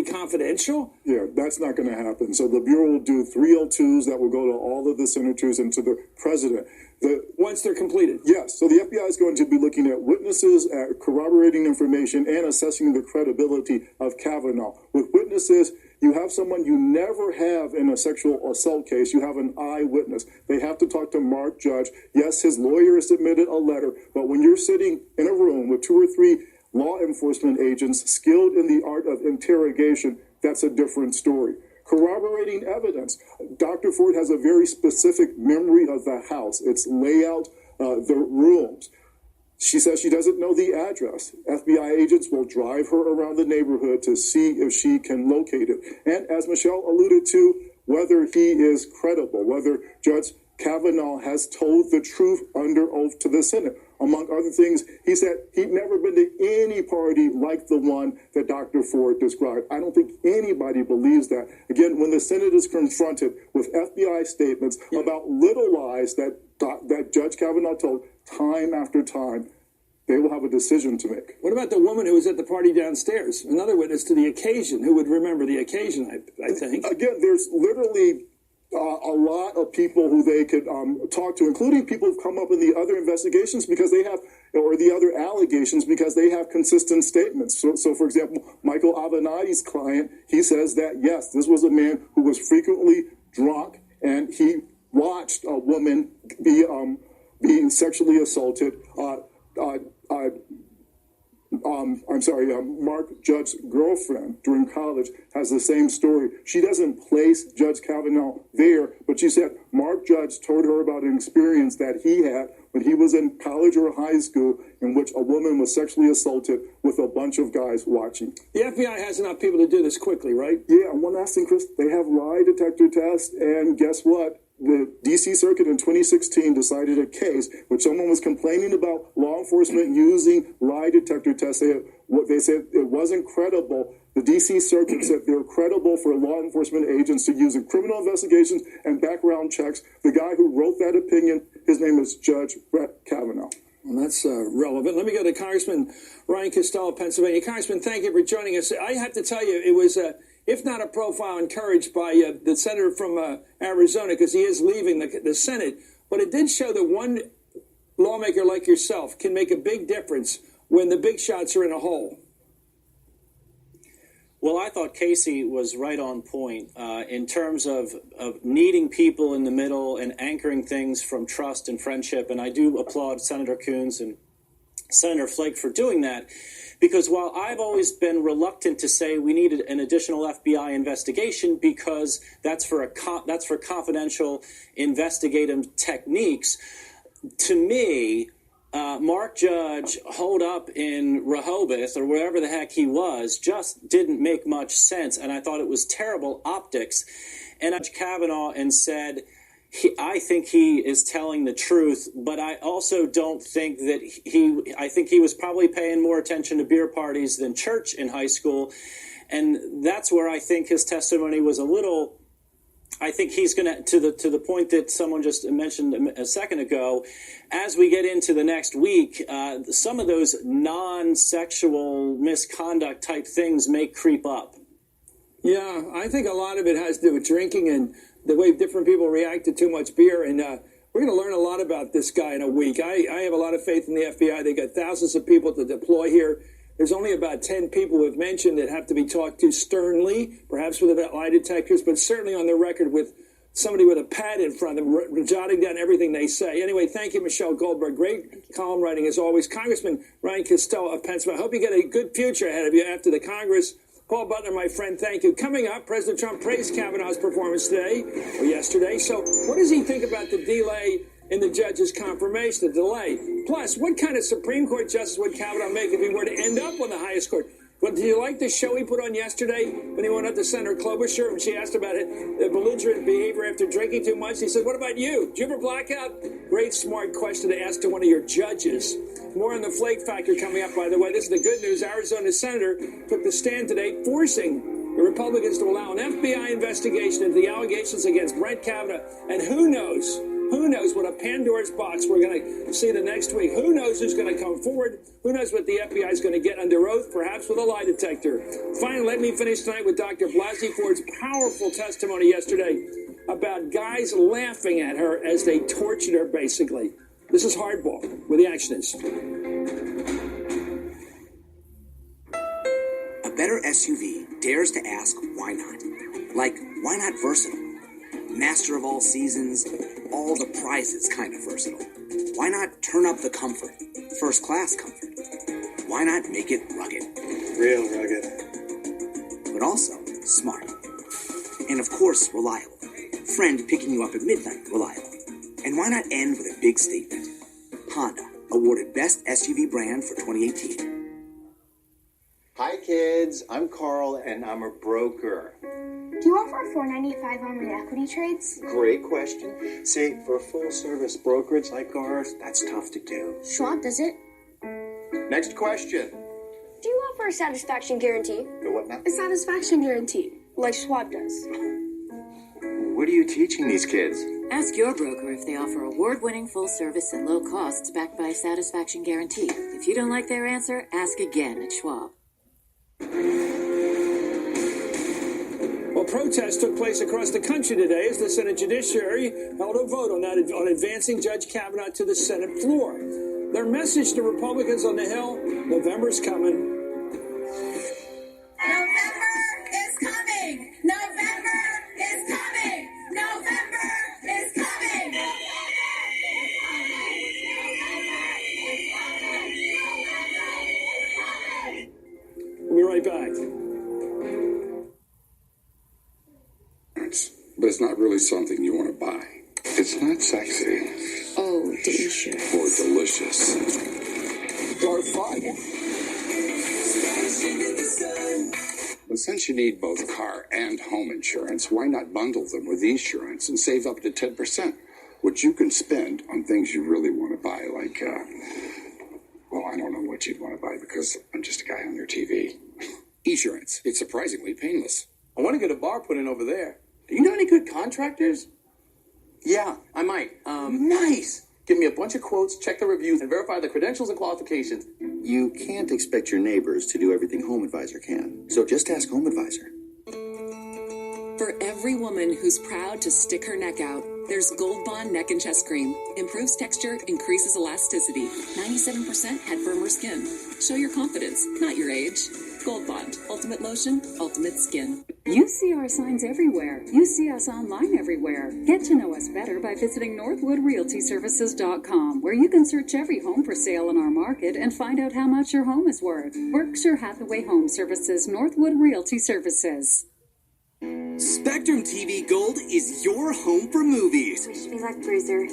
confidential? Yeah, that's not going to happen. So the Bureau will do 302s that will go to all of the senators and to the president. Once they're completed? Yes. So the FBI is going to be looking at witnesses, at corroborating information, and assessing the credibility of Kavanaugh. With witnesses, you have someone you never have in a sexual assault case. You have an eyewitness. They have to talk to Mark Judge. Yes, his lawyer has submitted a letter, but when you're sitting in a room with 2 or 3 law enforcement agents skilled in the art of interrogation, that's a different story. Corroborating evidence. Dr. Ford has a very specific memory of the house, its layout, the rooms. She says she doesn't know the address. FBI agents will drive her around the neighborhood to see if she can locate it. And as Michelle alluded to, whether he is credible, whether Judge Kavanaugh has told the truth under oath to the Senate. Among other things, he said he'd never been to any party like the one that Dr. Ford described. I don't think anybody believes that. Again, when the Senate is confronted with FBI statements about little lies that Judge Kavanaugh told time after time, they will have a decision to make. What about the woman who was at the party downstairs? Another witness to the occasion, who would remember the occasion, I think. Again, there's literally a lot of people who they could talk to, including people who've come up in the other investigations because they have, or the other allegations because they have consistent statements. So for example, Michael Avenatti's client, he says that, yes, this was a man who was frequently drunk and he watched a woman being sexually assaulted. Mark Judge's girlfriend during college has the same story. She doesn't place Judge Kavanaugh there, but she said Mark Judge told her about an experience that he had when he was in college or high school in which a woman was sexually assaulted with a bunch of guys watching. The FBI has enough people to do this quickly, right? Yeah, and one last thing, Chris, they have lie detector tests, and guess what? The D.C. Circuit in 2016 decided a case where someone was complaining about law enforcement using lie detector tests. They said it wasn't credible. The D.C. Circuit said they're credible for law enforcement agents to use in criminal investigations and background checks. The guy who wrote that opinion, his name is Judge Bret Kavanaugh. Well, that's relevant. Let me go to Congressman Ryan Costello of Pennsylvania. Congressman, thank you for joining us. I have to tell you, it was if not a profile, encouraged by the senator from Arizona, because he is leaving the Senate. But it did show that one lawmaker like yourself can make a big difference when the big shots are in a hole. Well, I thought Casey was right on point in terms of needing people in the middle and anchoring things from trust and friendship. And I do applaud Senator Coons and Senator Flake for doing that. Because while I've always been reluctant to say we needed an additional FBI investigation because that's for confidential investigative techniques, to me, Mark Judge holed up in Rehoboth or wherever the heck he was just didn't make much sense, and I thought it was terrible optics. And Judge Kavanaugh and said, I think he is telling the truth, but I also don't think that I think he was probably paying more attention to beer parties than church in high school. And that's where I think his testimony was a little, I think he's going to the point that someone just mentioned a second ago, as we get into the next week, some of those non-sexual misconduct type things may creep up. Yeah, I think a lot of it has to do with drinking and the way different people react to too much beer. And we're going to learn a lot about this guy in a week. I have a lot of faith in the FBI. They got thousands of people to deploy here. There's only about 10 people we've mentioned that have to be talked to sternly, perhaps with lie detectors, but certainly on the record with somebody with a pad in front of them, jotting down everything they say. Anyway, thank you, Michelle Goldberg. Great column writing, as always. Congressman Ryan Costello of Pennsylvania. I hope you get a good future ahead of you after the Congress. Paul Butler, my friend, thank you. Coming up, President Trump praised Kavanaugh's performance today or yesterday. So what does he think about the delay in the judge's confirmation, the delay? Plus, what kind of Supreme Court justice would Kavanaugh make if he were to end up on the highest court? Well, did you like the show he put on yesterday when he went up to Senator Klobuchar and she asked about the belligerent behavior after drinking too much? He said, what about you? Did you ever black out? Great, smart question to ask to one of your judges. More on the flake factor coming up, by the way. This is the good news. Arizona senator took the stand today, forcing the Republicans to allow an FBI investigation into the allegations against Bret Kavanaugh. And who knows Who knows what a Pandora's box we're going to see the next week? Who knows who's going to come forward? Who knows what the FBI is going to get under oath, perhaps with a lie detector? Finally, let me finish tonight with Dr. Blasey Ford's powerful testimony yesterday about guys laughing at her as they tortured her, basically. This is Hardball, where the action is. A better SUV dares to ask why not. Like, why not versatile? Master of all seasons, all the prizes kind of versatile. Why not turn up the comfort? First class comfort. Why not make it rugged? Real rugged. But also smart. And of course, reliable. Friend picking you up at midnight, reliable. And why not end with a big statement? Honda, awarded Best SUV Brand for 2018. Hi kids, I'm Carl and I'm a broker. Do you offer $4.95 on re-equity trades? Great question. See, for a full-service brokerage like ours, that's tough to do. Schwab does it. Next question. Do you offer a satisfaction guarantee? The what now? A satisfaction guarantee, like Schwab does. What are you teaching these kids? Ask your broker if they offer award-winning full service and low costs backed by a satisfaction guarantee. If you don't like their answer, ask again at Schwab. Well, protests took place across the country today as the Senate Judiciary held a vote on advancing Judge Kavanaugh to the Senate floor. Their message to Republicans on the Hill: November's coming. November is coming! November is coming! November is coming! We'll be right back. But it's not really something you want to buy. It's not sexy. Oh, delicious. Or delicious. Or fun. But since you need both car and home insurance, why not bundle them with Esurance and save up to 10%, which you can spend on things you really want to buy, like, well, I don't know what you'd want to buy because I'm just a guy on your TV. Esurance. It's surprisingly painless. I want to get a bar put in over there. Do you know any good contractors? Yeah, I might. Nice. Give me a bunch of quotes, check the reviews, and verify the credentials and qualifications. You can't expect your neighbors to do everything HomeAdvisor can. So just ask HomeAdvisor. For every woman who's proud to stick her neck out, there's Gold Bond Neck and Chest Cream. Improves texture, increases elasticity. 97% had firmer skin. Show your confidence, not your age. Gold Bond. Ultimate lotion, ultimate skin. You see our signs everywhere. You see us online everywhere. Get to know us better by visiting NorthwoodRealtyServices.com, where you can search every home for sale in our market and find out how much your home is worth. Berkshire Hathaway Home Services, Northwood Realty Services. Spectrum TV Gold is your home for movies. Wish me luck, Bruiser.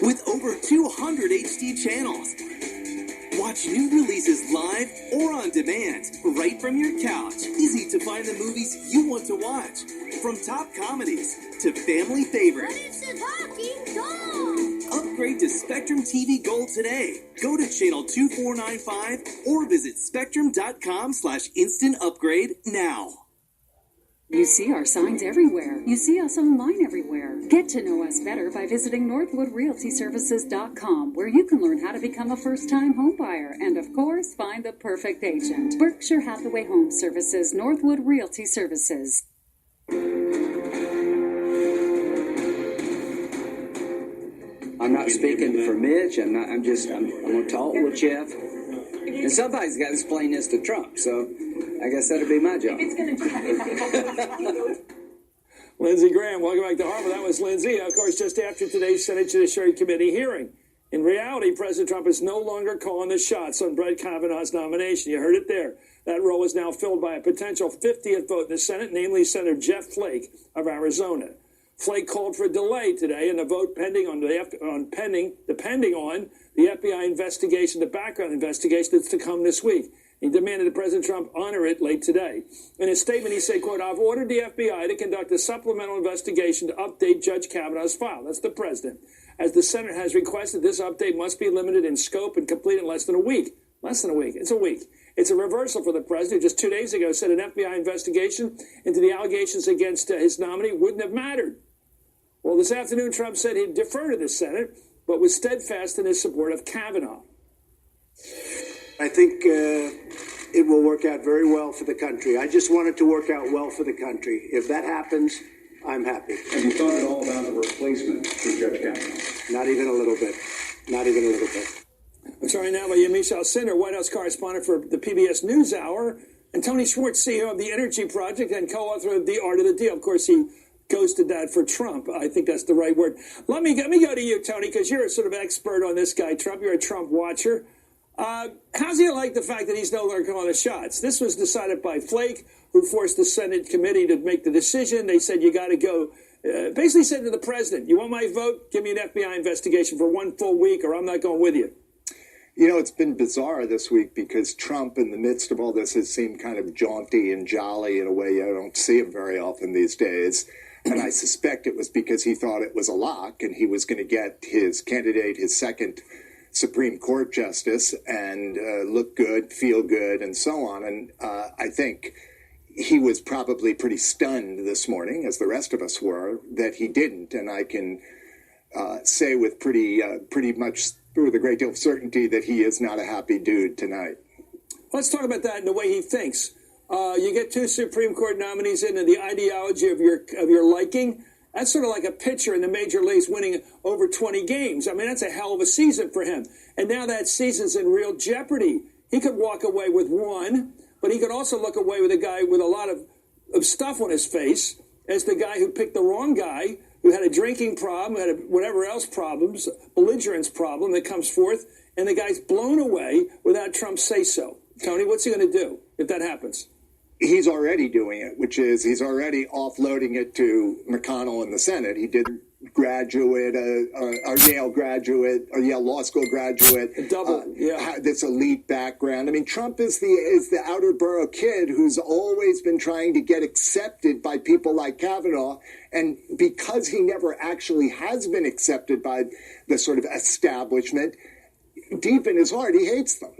With over 200 HD channels. Watch new releases live or on demand, right from your couch. Easy to find the movies you want to watch. From top comedies to family favorites. Upgrade to Spectrum TV Gold today. Go to channel 2495 or visit spectrum.com/instant upgrade now. You see our signs everywhere. You see us online everywhere. Get to know us better by visiting NorthwoodRealtyServices.com, where you can learn how to become a first-time home buyer and, of course, find the perfect agent. Berkshire Hathaway Home Services, Northwood Realty Services. I'm not speaking for Mitch. I'm going to talk with Jeff. And somebody's got to explain this to Trump, so I guess that'll be my job. Lindsey Graham, welcome back to Harvard. That was Lindsey, of course, just after today's Senate Judiciary Committee hearing. In reality, President Trump is no longer calling the shots on Bret Kavanaugh's nomination. You heard it there. That role is now filled by a potential 50th vote in the Senate, namely Senator Jeff Flake of Arizona. Flake called for a delay today in the vote depending on the FBI investigation, the background investigation that's to come this week. He demanded that President Trump honor it late today. In his statement, he said, quote, "I've ordered the FBI to conduct a supplemental investigation to update Judge Kavanaugh's file." That's the president. As the Senate has requested, this update must be limited in scope and complete in less than a week. Less than a week. It's a week. It's a reversal for the president, who just 2 days ago said an FBI investigation into the allegations against his nominee wouldn't have mattered. Well, this afternoon, Trump said he'd defer to the Senate, but was steadfast in his support of Kavanaugh. I think it will work out very well for the country. I just want it to work out well for the country. If that happens, I'm happy. Have you thought at all about a replacement for Judge Kavanaugh? Not even a little bit. Not even a little bit. I'm joined now by Michelle Cinder, White House correspondent for the PBS NewsHour, and Tony Schwartz, CEO of the Energy Project and co-author of The Art of the Deal. Of course, he ghosted that for Trump. I think that's the right word. Let me go to you, Tony, because you're a sort of expert on this guy, Trump. You're a Trump watcher. How's he like the fact that he's no longer calling the shots? This was decided by Flake, who forced the Senate committee to make the decision. They said, you got to go. Basically said to the president, you want my vote? Give me an FBI investigation for 1 full week, or I'm not going with you. You know, it's been bizarre this week because Trump, in the midst of all this, has seemed kind of jaunty and jolly in a way I don't see him very often these days. And I suspect it was because he thought it was a lock and he was going to get his candidate, his second Supreme Court justice, and look good, feel good, and so on. And I think he was probably pretty stunned this morning, as the rest of us were, that he didn't. And I can say with pretty much with a great deal of certainty that he is not a happy dude tonight. Let's talk about that and the way he thinks. You get 2 Supreme Court nominees in, and the ideology of your liking. That's sort of like a pitcher in the major leagues winning over 20 games. I mean, that's a hell of a season for him. And now that season's in real jeopardy. He could walk away with 1, but he could also look away with a guy with a lot of stuff on his face as the guy who picked the wrong guy, who had a drinking problem, had whatever else problems, belligerence problem that comes forth, and the guy's blown away without Trump say so. Tony, what's he going to do if that happens? He's already doing it, which is he's already offloading it to McConnell in the Senate. He did graduate, a Yale graduate, a Yale Law School graduate. This elite background. I mean, Trump is the outer borough kid who's always been trying to get accepted by people like Kavanaugh. And because he never actually has been accepted by the sort of establishment, deep in his heart, he hates them.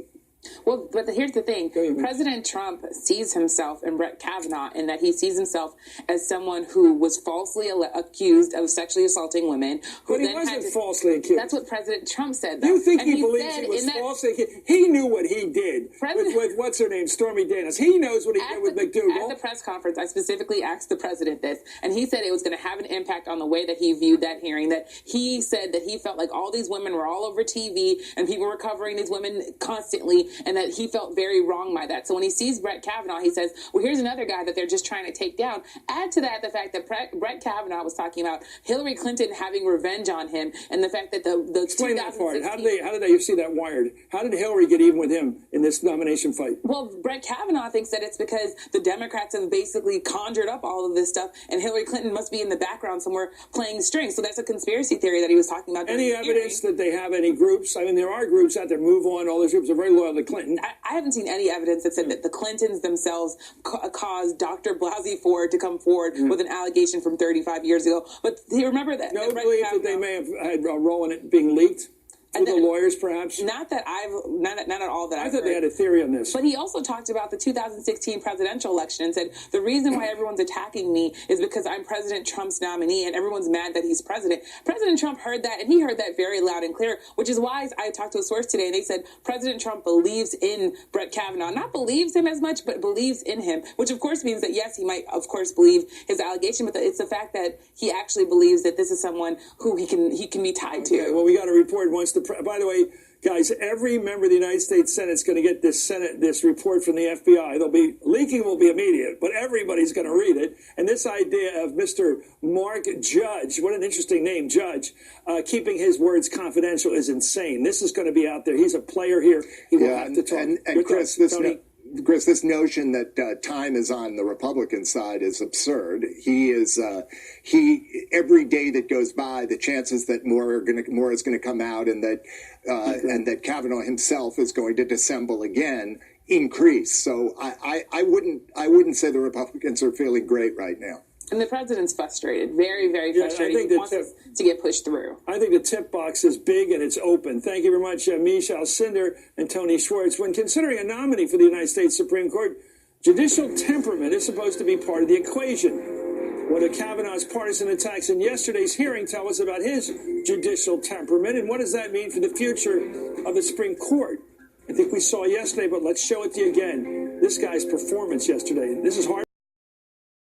Well, but here's the thing. President Trump sees himself in Bret Kavanaugh in that he sees himself as someone who was falsely accused of sexually assaulting women. But he wasn't falsely accused. That's what President Trump said, though. You think he believes he was falsely accused? He knew what he did with what's her name, Stormy Daniels. He knows what he did with McDougal. At the press conference, I specifically asked the president this, and he said it was going to have an impact on the way that he viewed that hearing, that he said that he felt like all these women were all over TV and people were covering these women constantly, and that he felt very wrong by that. So when he sees Bret Kavanaugh, he says, well, here's another guy that they're just trying to take down. Add to that the fact that Bret Kavanaugh was talking about Hillary Clinton having revenge on him, and the fact that the explain that part. How did they see that wired? How did Hillary get even with him in this nomination fight? Well, Bret Kavanaugh thinks that it's because the Democrats have basically conjured up all of this stuff, and Hillary Clinton must be in the background somewhere playing strings. So that's a conspiracy theory that he was talking about. Any evidence that they have any groups? I mean, there are groups out there, Move On, all those groups are very loyal to Clinton. I haven't seen any evidence that said that the Clintons themselves caused Dr. Blasey Ford to come forward with an allegation from 35 years ago. But you remember that. No belief that they may have had a role in it being leaked? Through the lawyers, perhaps? Not at all that I thought they had a theory on this. But he also talked about the 2016 presidential election and said, the reason why everyone's attacking me is because I'm President Trump's nominee and everyone's mad that he's president. President Trump heard that, and he heard that very loud and clear, which is why I talked to a source today, and they said President Trump believes in Bret Kavanaugh. Not believes him as much, but believes in him, which of course means that, yes, he might, of course, believe his allegation, but it's the fact that he actually believes that this is someone who he can be tied to. Okay, well, we got a report once by the way, guys, every member of the United States Senate is going to get this report from the FBI. Leaking will be immediate, but everybody's going to read it. And this idea of Mr. Mark Judge, what an interesting name, Judge, keeping his words confidential is insane. This is going to be out there. He's a player here. He will have to talk. And Chris, this notion that time is on the Republican side is absurd. Every day that goes by, the chances that more is going to come out, and that Kavanaugh himself is going to dissemble again increase. So I wouldn't say the Republicans are feeling great right now. And the president's frustrated, very, very frustrated. He wants us to get pushed through. I think the tip box is big and it's open. Thank you very much, Michelle Cinder and Tony Schwartz. When considering a nominee for the United States Supreme Court, judicial temperament is supposed to be part of the equation. What do Kavanaugh's partisan attacks in yesterday's hearing tell us about his judicial temperament, and what does that mean for the future of the Supreme Court? I think we saw yesterday, but let's show it to you again. This guy's performance yesterday. This is hard.